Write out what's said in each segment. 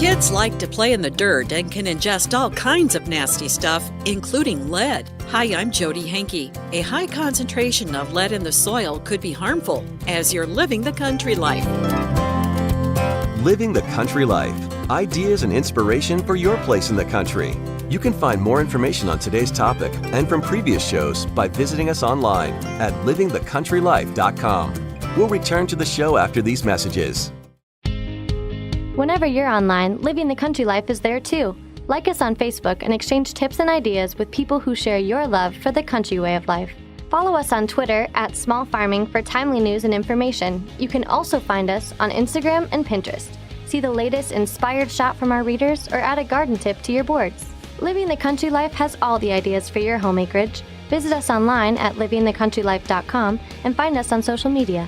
Kids like to play in the dirt and can ingest all kinds of nasty stuff, including lead. Hi, I'm Jody Henke. A high concentration of lead in the soil could be harmful as you're living the country life. Living the Country Life. Ideas and inspiration for your place in the country. You can find more information on today's topic and from previous shows by visiting us online at livingthecountrylife.com. We'll return to the show after these messages. Whenever you're online, Living the Country Life is there too. Like us on Facebook and exchange tips and ideas with people who share your love for the country way of life. Follow us on Twitter at Small Farming for timely news and information. You can also find us on Instagram and Pinterest. See the latest inspired shot from our readers or add a garden tip to your boards. Living the Country Life has all the ideas for your home acreage. Visit us online at livingthecountrylife.com and find us on social media.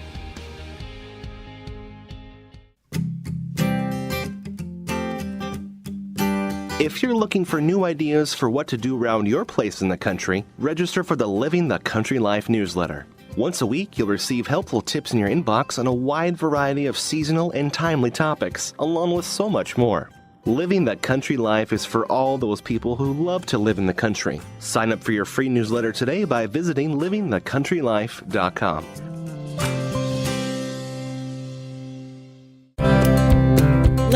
If you're looking for new ideas for what to do around your place in the country, register for the Living the Country Life newsletter. Once a week, you'll receive helpful tips in your inbox on a wide variety of seasonal and timely topics, along with so much more. Living the Country Life is for all those people who love to live in the country. Sign up for your free newsletter today by visiting livingthecountrylife.com.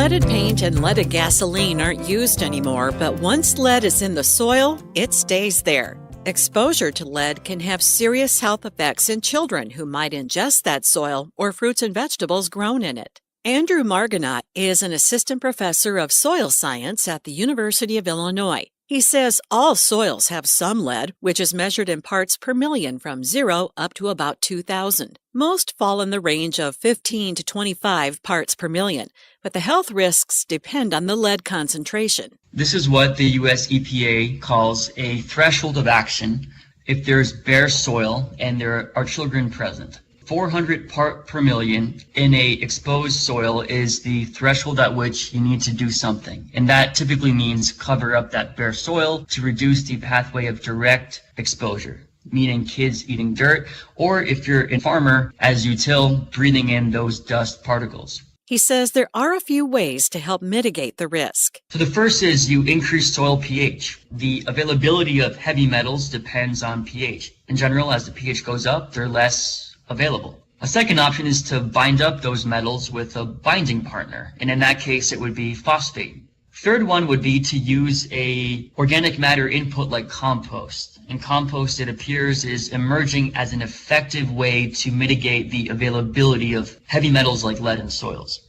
Leaded paint and leaded gasoline aren't used anymore, but once lead is in the soil, it stays there. Exposure to lead can have serious health effects in children who might ingest that soil or fruits and vegetables grown in it. Andrew Margonaut is an assistant professor of soil science at the University of Illinois. He says all soils have some lead, which is measured in parts per million from 0 up to about 2,000. Most fall in the range of 15 to 25 parts per million, but the health risks depend on the lead concentration. This is what the US EPA calls a threshold of action if there's bare soil and there are children present. 400 part per million in a exposed soil is the threshold at which you need to do something. And that typically means cover up that bare soil to reduce the pathway of direct exposure, meaning kids eating dirt, or if you're a farmer, as you till, breathing in those dust particles. He says there are a few ways to help mitigate the risk. So the first is you increase soil pH. The availability of heavy metals depends on pH. In general, as the pH goes up, they're less available. A second option is to bind up those metals with a binding partner, and in that case it would be phosphate. Third one would be to use a organic matter input like compost. And compost, it appears, is emerging as an effective way to mitigate the availability of heavy metals like lead in soils.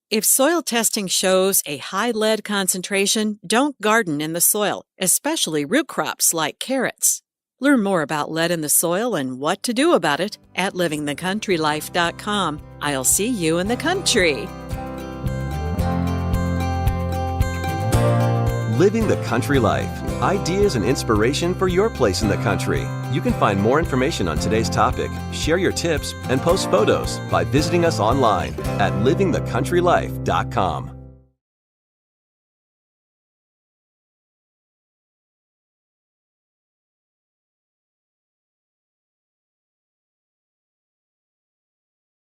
If soil testing shows a high lead concentration, don't garden in the soil, especially root crops like carrots. Learn more about lead in the soil and what to do about it at livingthecountrylife.com. I'll see you in the country. Living the Country Life. Ideas and inspiration for your place in the country. You can find more information on today's topic, share your tips, and post photos by visiting us online at livingthecountrylife.com.